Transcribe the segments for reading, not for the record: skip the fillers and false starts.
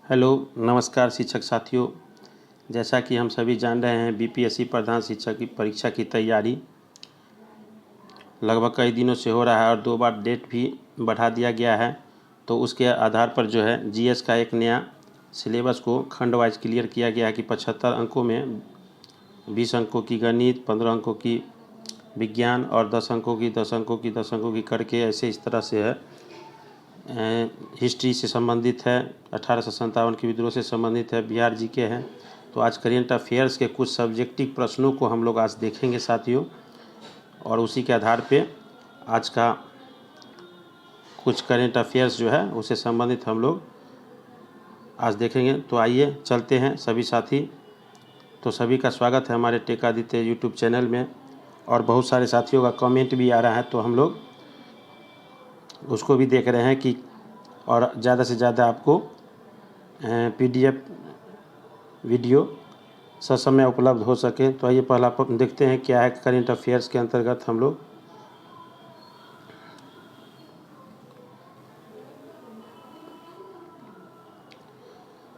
Hello नमस्कार शिक्षक साथियों। जैसा कि हम सभी जान रहे हैं बीपीएससी प्रधान शिक्षक की परीक्षा की तैयारी लगभग कई दिनों से हो रहा है और 2 बार डेट भी बढ़ा दिया गया है। तो उसके आधार पर जो है जीएस का एक नया सिलेबस को खंड वाइज क्लियर किया गया है कि 75 अंकों में 20 अंकों की गणित, 15 अंकों की विज्ञान और 10 अंकों की 10 अंकों की 10 अंकों की करके ऐसे इस तरह से है। हिस्ट्री से संबंधित है, 1857 के विद्रोह से संबंधित है, बिहार जीके है। तो आज करेंट अफेयर्स के कुछ सब्जेक्टिव प्रश्नों को हम लोग आज देखेंगे साथियों, और उसी के आधार पे आज का कुछ करेंट अफेयर्स जो है उससे संबंधित हम लोग आज देखेंगे। तो आइए चलते हैं सभी साथी। तो सभी का स्वागत है हमारे टेकादित्य यूट्यूब चैनल में, और बहुत सारे साथियों का कमेंट भी आ रहा है तो हम लोग उसको भी देख रहे हैं कि और ज़्यादा से ज़्यादा आपको पीडीएफ वीडियो ससमय उपलब्ध हो सके। तो आइए पहला देखते हैं क्या है करेंट अफेयर्स के अंतर्गत हम लोग।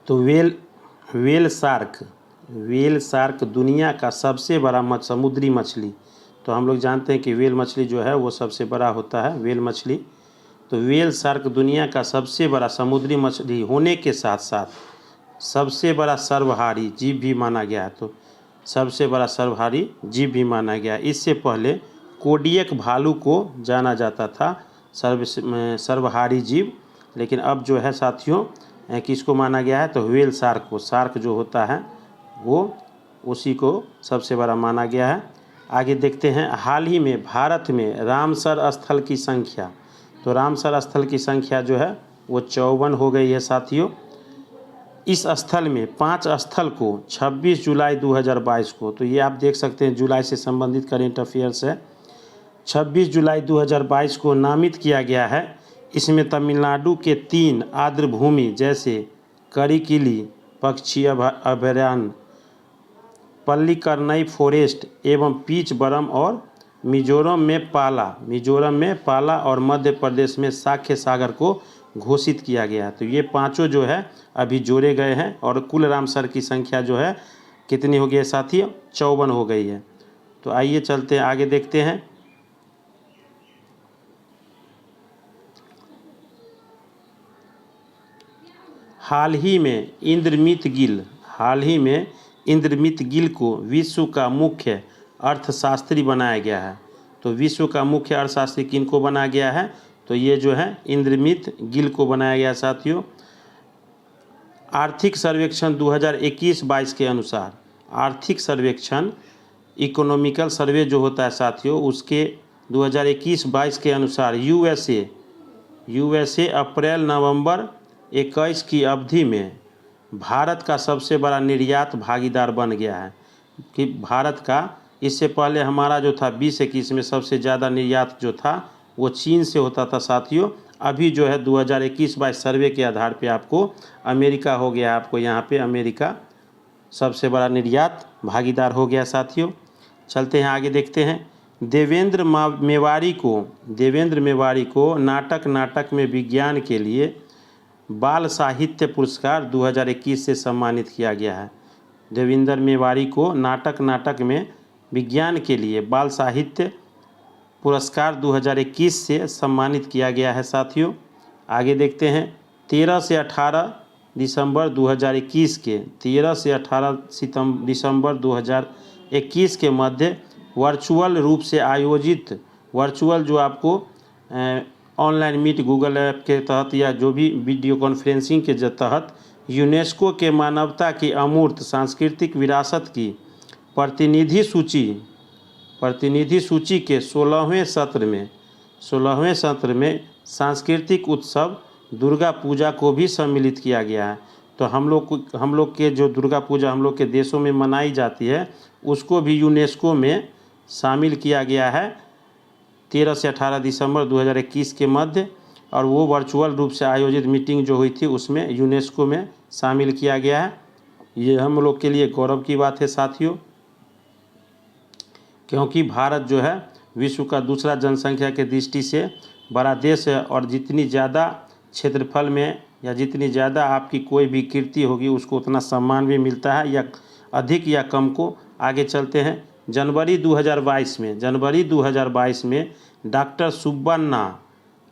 तो वेल शार्क दुनिया का सबसे बड़ा समुद्री मछली। तो हम लोग जानते हैं कि वेल मछली जो है वो सबसे बड़ा होता है, वेल मछली। तो वेल शार्क दुनिया का सबसे बड़ा समुद्री मछली होने के साथ साथ सबसे बड़ा सर्वहारी जीव भी माना गया है। तो सबसे बड़ा सर्वहारी जीव भी माना गया। इससे पहले कोडियक भालू को जाना जाता था सर्वहारी जीव, लेकिन अब जो है साथियों किसको माना गया है तो वेल शार्क को, शार्क जो होता है वो उसी को सबसे बड़ा माना गया है। आगे देखते हैं, हाल ही में भारत में रामसर स्थल की संख्या, तो रामसर स्थल की संख्या जो है वो 54 हो गई है साथियों। इस स्थल में 5 स्थल को 26 जुलाई 2022 को, तो ये आप देख सकते हैं जुलाई से संबंधित करेंट अफेयर्स है, 26 जुलाई 2022 को नामित किया गया है। इसमें तमिलनाडु के 3 आर्द्रभूमि जैसे करिकिली पक्षी अभयारण्य, पल्लीकरनई फॉरेस्ट एवं पीच बरम, और मिजोरम में पाला और मध्य प्रदेश में साख्य सागर को घोषित किया गया। तो ये पांचों जो है अभी जोड़े गए हैं और कुल रामसर की संख्या जो है कितनी हो गई है साथियों, 54 हो गई है। तो आइए चलते हैं आगे देखते हैं। हाल ही में इंद्रमित गिल को विश्व का मुख्य अर्थशास्त्री बनाया गया है। तो विश्व का मुख्य अर्थशास्त्री किनको बनाया गया है तो ये जो है इंद्रमित गिल को बनाया गया साथियों। आर्थिक सर्वेक्षण 2021-22 के अनुसार, आर्थिक सर्वेक्षण इकोनॉमिकल सर्वे जो होता है साथियों उसके 2021-22 के अनुसार यूएसए अप्रैल नवंबर 21 की अवधि में भारत का सबसे बड़ा निर्यात भागीदार बन गया है। कि भारत का इससे पहले हमारा जो था 20-21 में सबसे ज़्यादा निर्यात जो था वो चीन से होता था साथियों। अभी जो है 2021-22 सर्वे के आधार पे आपको अमेरिका हो गया, आपको यहाँ पे अमेरिका सबसे बड़ा निर्यात भागीदार हो गया साथियों। चलते हैं आगे देखते हैं। देवेंद्र मेवाड़ी को नाटक में विज्ञान के लिए बाल साहित्य पुरस्कार 2021 से सम्मानित किया गया है। देवेंद्र मेवाड़ी को नाटक में विज्ञान के लिए बाल साहित्य पुरस्कार 2021 से सम्मानित किया गया है साथियों। आगे देखते हैं, 13 से 18 दिसंबर 2021 के 13 से 18 दिसंबर 2021 के मध्य वर्चुअल रूप से आयोजित, वर्चुअल जो आपको ऑनलाइन मीट गूगल ऐप के तहत या जो भी वीडियो कॉन्फ्रेंसिंग के तहत यूनेस्को के मानवता की अमूर्त सांस्कृतिक विरासत की प्रतिनिधि सूची के 16वें सत्र में सांस्कृतिक उत्सव दुर्गा पूजा को भी सम्मिलित किया गया है। तो हम लोग के जो दुर्गा पूजा हम लोग के देशों में मनाई जाती है उसको भी यूनेस्को में शामिल किया गया है 13 से 18 दिसंबर 2021 के मध्य, और वो वर्चुअल रूप से आयोजित मीटिंग जो हुई थी उसमें यूनेस्को में शामिल किया गया है। ये हम लोग के लिए गौरव की बात है साथियों, क्योंकि भारत जो है विश्व का दूसरा जनसंख्या के दृष्टि से बड़ा देश है और जितनी ज़्यादा क्षेत्रफल में या जितनी ज़्यादा आपकी कोई भी कीर्ति होगी उसको उतना सम्मान भी मिलता है, या अधिक या कम को। आगे चलते हैं। जनवरी 2022 में डॉक्टर सुब्बन्ना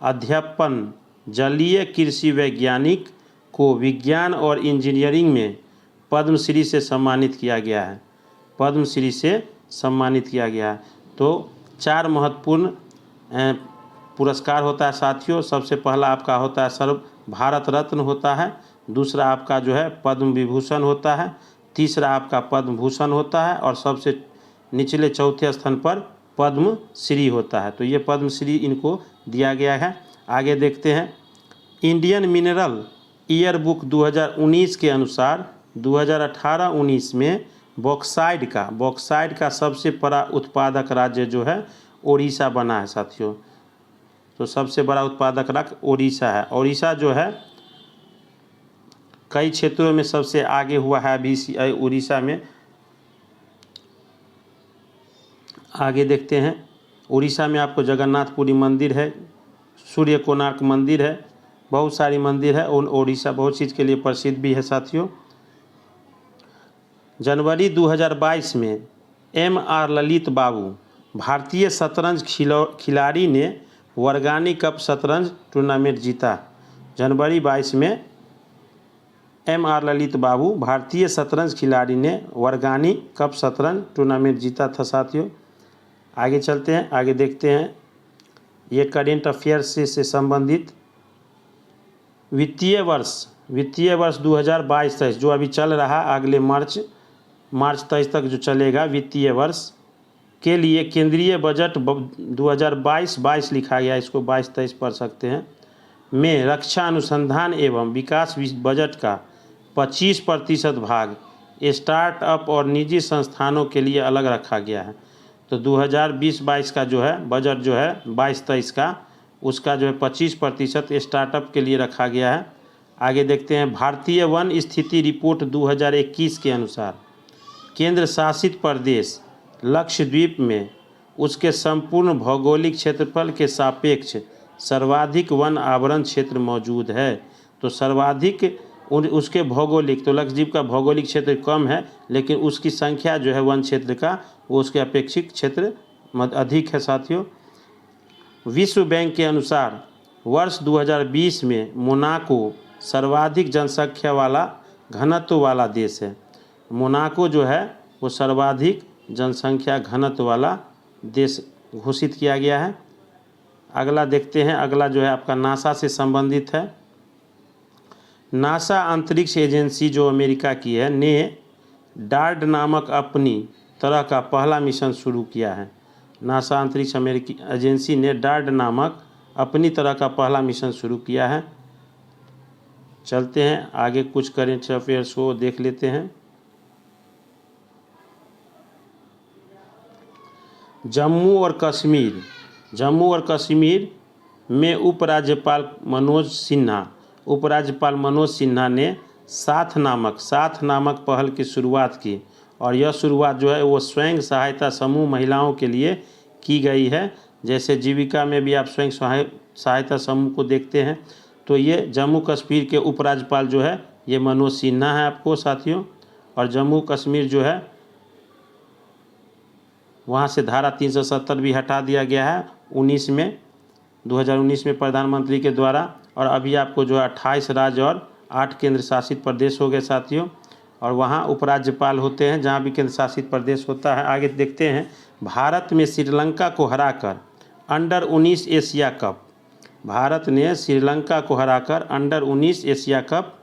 अध्यप्पन जलीय कृषि वैज्ञानिक को विज्ञान और इंजीनियरिंग में पद्मश्री से सम्मानित किया गया है। पद्मश्री से सम्मानित किया गया है। तो 4 महत्वपूर्ण पुरस्कार होता है साथियों। सबसे पहला आपका होता है सर्व भारत रत्न होता है, दूसरा आपका जो है पद्म विभूषण होता है, तीसरा आपका पद्म भूषण होता है, और सबसे निचले चौथे स्थान पर पद्म श्री होता है। तो ये पद्म श्री इनको दिया गया है। आगे देखते हैं। इंडियन मिनरल ईयर बुक 2019 के अनुसार 2018-19 में बॉक्साइट का सबसे बड़ा उत्पादक राज्य जो है ओडिशा बना है साथियों। तो सबसे बड़ा उत्पादक राज्य ओडिशा है। ओडिशा जो है कई क्षेत्रों में सबसे आगे हुआ है अभी उड़ीसा में। आगे देखते हैं। उड़ीसा में आपको जगन्नाथपुरी मंदिर है, सूर्य कोणार्क मंदिर है, बहुत सारी मंदिर है, और ओडिशा बहुत चीज़ के लिए प्रसिद्ध भी है साथियों। जनवरी 2022 में M.R. ललित बाबू भारतीय शतरंज खिलाड़ी ने वर्गानी कप शतरंज टूर्नामेंट जीता। जनवरी 22 में M.R. ललित बाबू भारतीय शतरंज खिलाड़ी ने वर्गानी कप शतरंज टूर्नामेंट जीता था साथियों। आगे चलते हैं। आगे देखते हैं। ये करेंट अफेयर्स से संबंधित वित्तीय वर्ष 2022-23 जो अभी चल रहा है, अगले मार्च 23 तक जो चलेगा, वित्तीय वर्ष के लिए केंद्रीय बजट 2022-22 लिखा गया, इसको 22-23 पढ़ सकते हैं, में रक्षा अनुसंधान एवं विकास बजट का 25% भाग स्टार्टअप और निजी संस्थानों के लिए अलग रखा गया है। तो 2020-22 का जो है बजट जो है 22-23 का, उसका जो है 25% स्टार्टअप के लिए रखा गया है। आगे देखते हैं। भारतीय वन स्थिति रिपोर्ट 2021 के अनुसार केंद्र शासित प्रदेश लक्षद्वीप में उसके संपूर्ण भौगोलिक क्षेत्रफल के सापेक्ष सर्वाधिक वन आवरण क्षेत्र मौजूद है। तो सर्वाधिक उसके भौगोलिक, तो लक्षद्वीप का भौगोलिक क्षेत्र कम है, लेकिन उसकी संख्या जो है वन क्षेत्र का वो उसके अपेक्षित क्षेत्र अधिक है साथियों। विश्व बैंक के अनुसार वर्ष 2020 में मोनाको सर्वाधिक जनसंख्या वाला घनत्व वाला देश है। मोनाको जो है वो सर्वाधिक जनसंख्या घनत्व वाला देश घोषित किया गया है। अगला देखते हैं। अगला जो है आपका नासा से संबंधित है। नासा अंतरिक्ष एजेंसी जो अमेरिका की है ने डार्ट नामक अपनी तरह का पहला मिशन शुरू किया है। नासा अंतरिक्ष अमेरिकी एजेंसी ने डार्ट नामक अपनी तरह का पहला मिशन शुरू किया है। चलते हैं आगे, कुछ करेंट अफेयर्स को देख लेते हैं। जम्मू और कश्मीर में उपराज्यपाल मनोज सिन्हा ने साथ नामक पहल की शुरुआत की, और यह शुरुआत जो है वो स्वयं सहायता समूह महिलाओं के लिए की गई है। जैसे जीविका में भी आप स्वयं सहायता समूह को देखते हैं। तो ये जम्मू कश्मीर के उपराज्यपाल जो है ये मनोज सिन्हा है आपको साथियों। और जम्मू कश्मीर जो है वहाँ से धारा 370 भी हटा दिया गया है 2019 में प्रधानमंत्री के द्वारा। और अभी आपको जो है 28 राज्य और 8 केंद्र शासित प्रदेश हो गए साथियों। और वहाँ उपराज्यपाल होते हैं जहाँ भी केंद्र शासित प्रदेश होता है। आगे देखते हैं। भारत में श्रीलंका को हराकर अंडर-19 एशिया कप, भारत ने श्रीलंका को हराकर under-19 Asia cup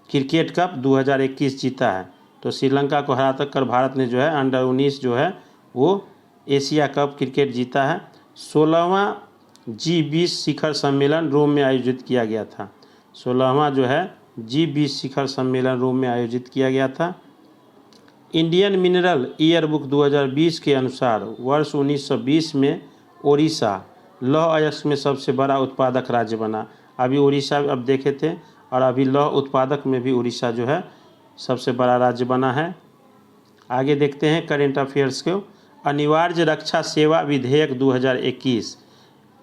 cricket cup 2021 जीता है। तो श्रीलंका को हरा कर भारत ने जो है अंडर-19 जो है वो एशिया कप क्रिकेट जीता है। 16वां G20 शिखर सम्मेलन रोम में आयोजित किया गया था। 16वां जो है G20 शिखर सम्मेलन रोम में आयोजित किया गया था। इंडियन मिनरल ईयर बुक 2020 के अनुसार वर्ष 1920 में ओडिशा लौह अयस्क में सबसे बड़ा उत्पादक राज्य बना। अभी उड़ीसा अब देखे थे, और अभी लौह उत्पादक में भी उड़ीसा जो है सबसे बड़ा राज्य बना है। आगे देखते हैं करेंट अफेयर्स को। अनिवार्य रक्षा सेवा विधेयक 2021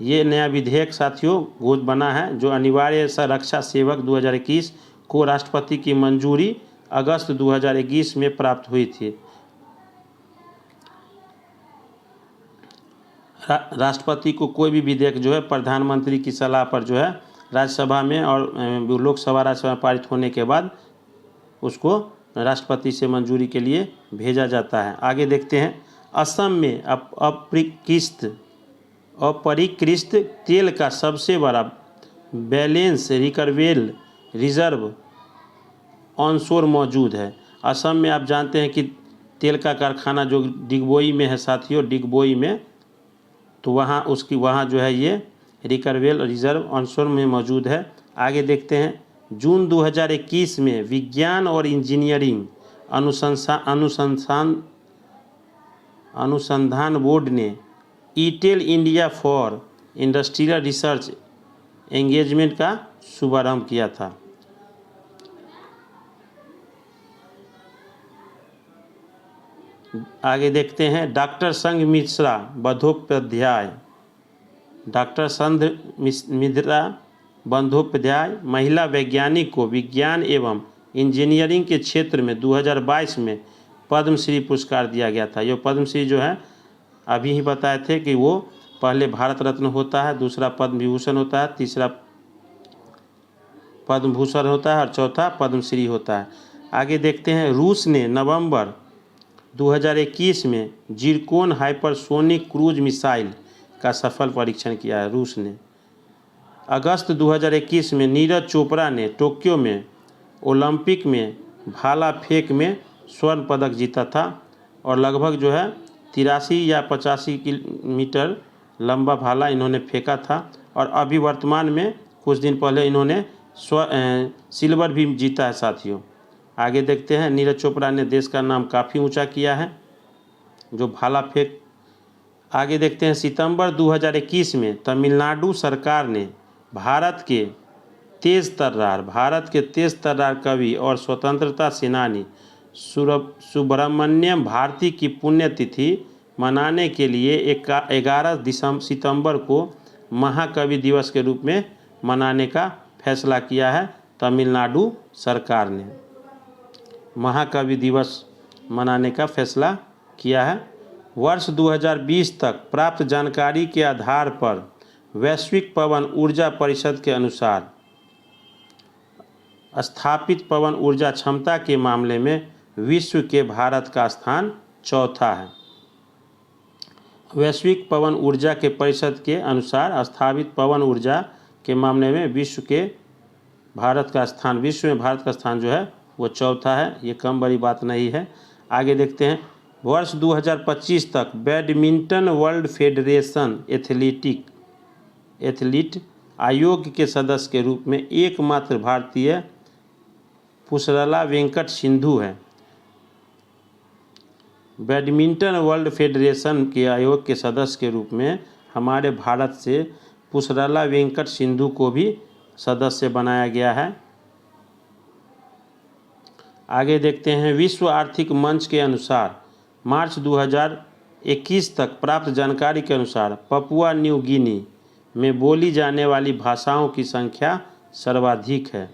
ये नया विधेयक साथियों घोषित बना है जो अनिवार्य रक्षा सेवक 2021 को राष्ट्रपति की मंजूरी अगस्त 2021 में प्राप्त हुई थी। राष्ट्रपति को कोई भी विधेयक जो है प्रधानमंत्री की सलाह पर जो है राज्यसभा में और लोकसभा राज्यसभा पारित होने के बाद उसको राष्ट्रपति से मंजूरी के लिए भेजा जाता है। आगे देखते हैं, असम में अपरिकृत तेल का सबसे बड़ा बैलेंस रिकरवेल रिजर्व ऑनशोर मौजूद है। असम में आप जानते हैं कि तेल का कारखाना जो डिगबोई में है साथियों, डिगबोई में, तो वहाँ जो है ये रिकरवेल रिजर्व ऑनशोर में मौजूद है। आगे देखते हैं, जून 2021 में विज्ञान और इंजीनियरिंग अनुसंधान बोर्ड ने ईटेल India for industrial research engagement का शुभारंभ किया था। आगे देखते हैं, डॉक्टर संघ मिश्रा बंदोपाध्याय महिला वैज्ञानिक को विज्ञान एवं इंजीनियरिंग के क्षेत्र में 2022 में पद्मश्री पुरस्कार दिया गया था। ये पद्मश्री जो है अभी ही बताए थे कि वो पहले भारत रत्न होता है, दूसरा पद्म विभूषण होता है, तीसरा पद्म भूषण होता है और चौथा पद्मश्री होता है। आगे देखते हैं, रूस ने नवंबर 2021 में जिरकोन हाइपरसोनिक क्रूज मिसाइल का सफल परीक्षण किया है रूस ने। अगस्त 2021 में नीरज चोपड़ा ने टोक्यो में ओलंपिक में भाला फेंक में स्वर्ण पदक जीता था और लगभग जो है 83 या 85 मीटर लंबा भाला इन्होंने फेंका था और अभी वर्तमान में कुछ दिन पहले इन्होंने सिल्वर भी जीता है साथियों। आगे देखते हैं, नीरज चोपड़ा ने देश का नाम काफ़ी ऊंचा किया है जो भाला फेंक। आगे देखते हैं, सितंबर 2021 में तमिलनाडु सरकार ने भारत के तेज तर्रार कवि और स्वतंत्रता सेनानी सुब्रमण्यम भारती की पुण्यतिथि मनाने के लिए 11 सितंबर को महाकवि दिवस के रूप में मनाने का फैसला किया है। तमिलनाडु सरकार ने महाकवि दिवस मनाने का फैसला किया है। वर्ष 2020 तक प्राप्त जानकारी के आधार पर वैश्विक पवन ऊर्जा परिषद के अनुसार स्थापित पवन ऊर्जा क्षमता के मामले में विश्व के भारत का स्थान चौथा है। वैश्विक पवन ऊर्जा के परिषद के अनुसार स्थापित पवन ऊर्जा के मामले में विश्व में भारत का स्थान जो है वो चौथा है। ये कम बड़ी बात नहीं है। आगे देखते हैं, वर्ष 2025 तक बैडमिंटन वर्ल्ड फेडरेशन एथलीट आयोग के सदस्य के रूप में एकमात्र भारतीय पुसरला वेंकट सिंधु है। बैडमिंटन वर्ल्ड फेडरेशन के आयोग के सदस्य के रूप में हमारे भारत से पुसरला वेंकट सिंधु को भी सदस्य बनाया गया है। आगे देखते हैं, विश्व आर्थिक मंच के अनुसार मार्च 2021 तक प्राप्त जानकारी के अनुसार पपुआ न्यू गिनी में बोली जाने वाली भाषाओं की संख्या सर्वाधिक है।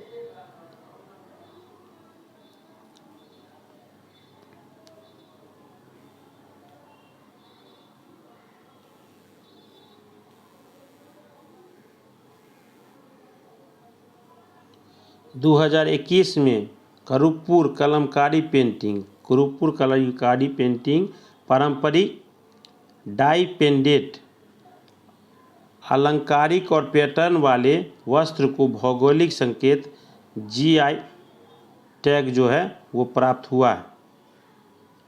दो 2021 में करूपुर कलमकारी पेंटिंग पारंपरिक डाई पेंडेंट अलंकारिक और पैटर्न वाले वस्त्र को भौगोलिक संकेत जीआई टैग जो है वो प्राप्त हुआ है।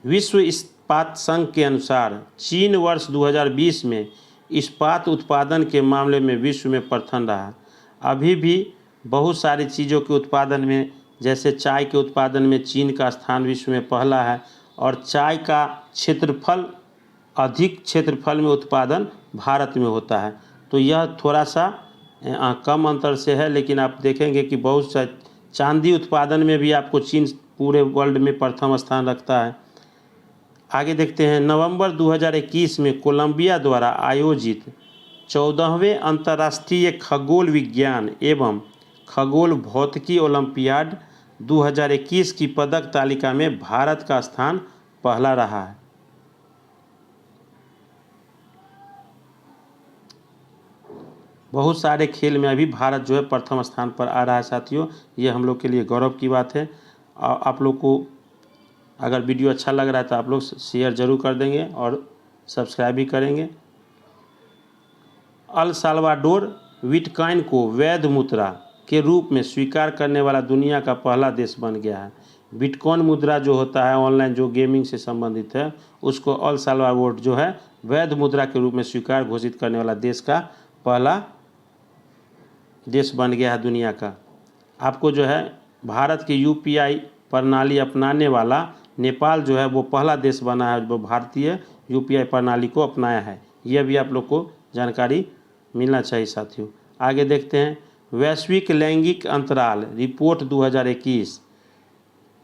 विश्व इस्पात संघ के अनुसार चीन वर्ष 2020 में इस्पात उत्पादन के मामले में विश्व में प्रथम रहा। अभी भी बहुत सारी चीज़ों के उत्पादन में, जैसे चाय के उत्पादन में चीन का स्थान विश्व में पहला है और चाय का अधिक क्षेत्रफल में उत्पादन भारत में होता है। तो यह थोड़ा सा कम अंतर से है, लेकिन आप देखेंगे कि बहुत सा चांदी उत्पादन में भी आपको चीन पूरे वर्ल्ड में प्रथम स्थान रखता है। आगे देखते हैं, नवंबर 2021 में कोलंबिया द्वारा आयोजित 14वें अंतर्राष्ट्रीय खगोल विज्ञान एवं खगोल भौतिकी ओलंपियाड 2021 की पदक तालिका में भारत का स्थान पहला रहा है। बहुत सारे खेल में अभी भारत जो है प्रथम स्थान पर आ रहा है साथियों, ये हम लोग के लिए गौरव की बात है। आप लोग को अगर वीडियो अच्छा लग रहा है तो आप लोग शेयर ज़रूर कर देंगे और सब्सक्राइब भी करेंगे। अल साल्वाडोर बिटकॉइन को वैध मुद्रा के रूप में स्वीकार करने वाला दुनिया का पहला देश बन गया है। बिटकॉइन मुद्रा जो होता है ऑनलाइन जो गेमिंग से संबंधित है, उसको अल साल्वाडोर जो है वैध मुद्रा के रूप में स्वीकार घोषित करने वाला देश का पहला देश बन गया है दुनिया का। आपको जो है भारत की यूपीआई प्रणाली अपनाने वाला नेपाल जो है वो पहला देश बना है वो भारतीय यूपीआई प्रणाली को अपनाया है। यह भी आप लोग को जानकारी मिलना चाहिए साथियों। आगे देखते हैं, वैश्विक लैंगिक अंतराल रिपोर्ट 2021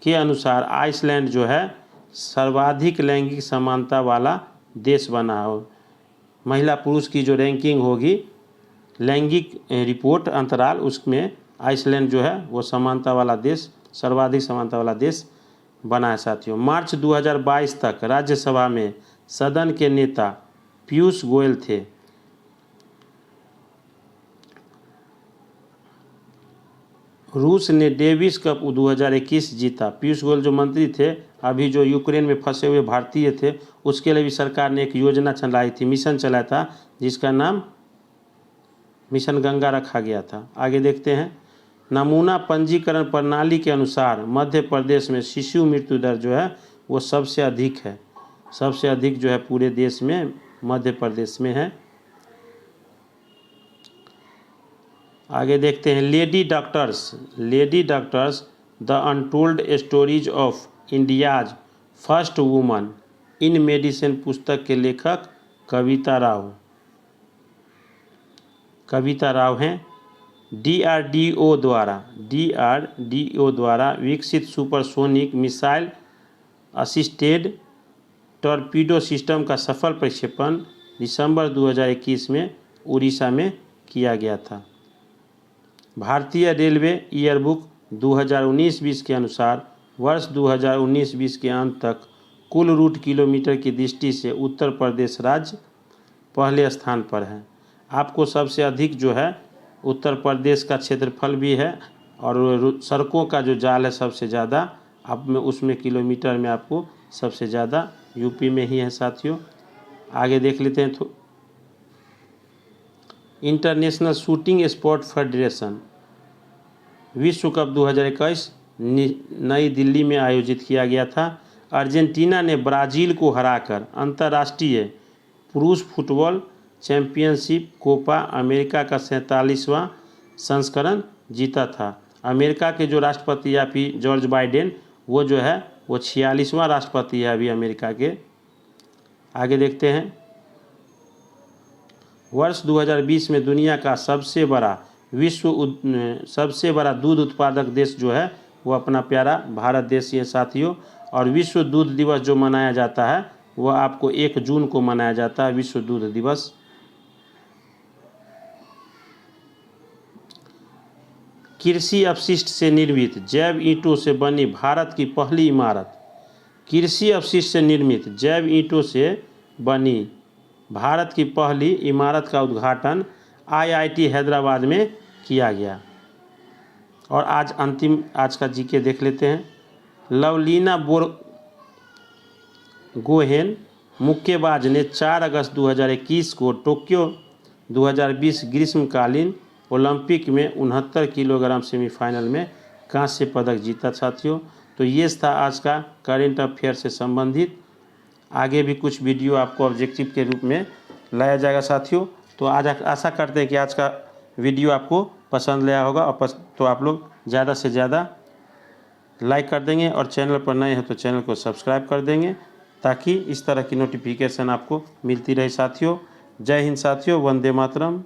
के अनुसार आइसलैंड जो है सर्वाधिक लैंगिक समानता वाला देश बना हो। महिला पुरुष की जो रैंकिंग होगी लैंगिक रिपोर्ट अंतराल, उसमें आइसलैंड जो है वो समानता वाला देश, सर्वाधिक समानता वाला देश बना है साथियों। मार्च 2022 तक राज्यसभा में सदन के नेता पीयूष गोयल थे। रूस ने डेविस कप 2021 जीता। पीयूष गोयल जो मंत्री थे, अभी जो यूक्रेन में फंसे हुए भारतीय थे, उसके लिए भी सरकार ने एक योजना चलाई थी, मिशन चलाया था, जिसका नाम मिशन गंगा रखा गया था। आगे देखते हैं, नमूना पंजीकरण प्रणाली के अनुसार मध्य प्रदेश में शिशु मृत्यु दर जो है वो सबसे अधिक है। सबसे अधिक जो है पूरे देश में मध्य प्रदेश में है। आगे देखते हैं, lady doctors the untold stories of India's first woman in medicine पुस्तक के लेखक कविता राव हैं। डीआरडीओ द्वारा विकसित supersonic missile assisted torpedo system का सफल प्रक्षेपण दिसंबर 2021 में उड़ीसा में किया गया था। भारतीय रेलवे ईयरबुक 2019-20 के अनुसार वर्ष 2019-20 के अंत तक कुल रूट किलोमीटर की दृष्टि से उत्तर प्रदेश राज्य पहले स्थान पर है। आपको सबसे अधिक जो है उत्तर प्रदेश का क्षेत्रफल भी है और सड़कों का जो जाल है सबसे ज़्यादा, आप में उसमें किलोमीटर में आपको सबसे ज़्यादा यूपी में ही है साथियों। आगे देख लेते हैं, तो इंटरनेशनल शूटिंग स्पोर्ट फेडरेशन विश्व कप 2021 नई दिल्ली में आयोजित किया गया था। अर्जेंटीना ने ब्राज़ील को हराकर अंतर्राष्ट्रीय पुरुष फुटबॉल चैंपियनशिप कोपा अमेरिका का 47वां संस्करण जीता था। अमेरिका के जो राष्ट्रपति है अभी जॉर्ज बाइडेन, वो जो है वो 46वां राष्ट्रपति है अभी अमेरिका के। आगे देखते हैं, वर्ष 2020 में दुनिया का सबसे बड़ा दूध उत्पादक देश जो है वो अपना प्यारा भारत देश है साथियों। और विश्व दूध दिवस जो मनाया जाता है वह आपको 1 जून को मनाया जाता है, विश्व दूध दिवस। कृषि अपशिष्ट से निर्मित जैव ईंटों से बनी भारत की पहली इमारत। कृषि अपशिष्ट से निर्मित जैव ईंटों से बनी भारत की पहली इमारत का उद्घाटन आईआईटी हैदराबाद में किया गया। और आज का जीके देख लेते हैं। लवलीना बोरगोहेन मुक्केबाज ने 4 अगस्त 2021 को टोक्यो 2020 ग्रीष्मकालीन ओलंपिक में 69 किलोग्राम सेमीफाइनल में कांस्य पदक जीता साथियों। तो ये था आज का करेंट अफेयर से संबंधित। आगे भी कुछ वीडियो आपको ऑब्जेक्टिव के रूप में लाया जाएगा साथियों। तो आज आशा करते हैं कि आज का वीडियो आपको पसंद आया होगा और तो आप लोग ज़्यादा से ज़्यादा लाइक कर देंगे और चैनल पर नए हैं तो चैनल को सब्सक्राइब कर देंगे ताकि इस तरह की नोटिफिकेशन आपको मिलती रहे साथियों। जय हिंद साथियों, वंदे मातरम।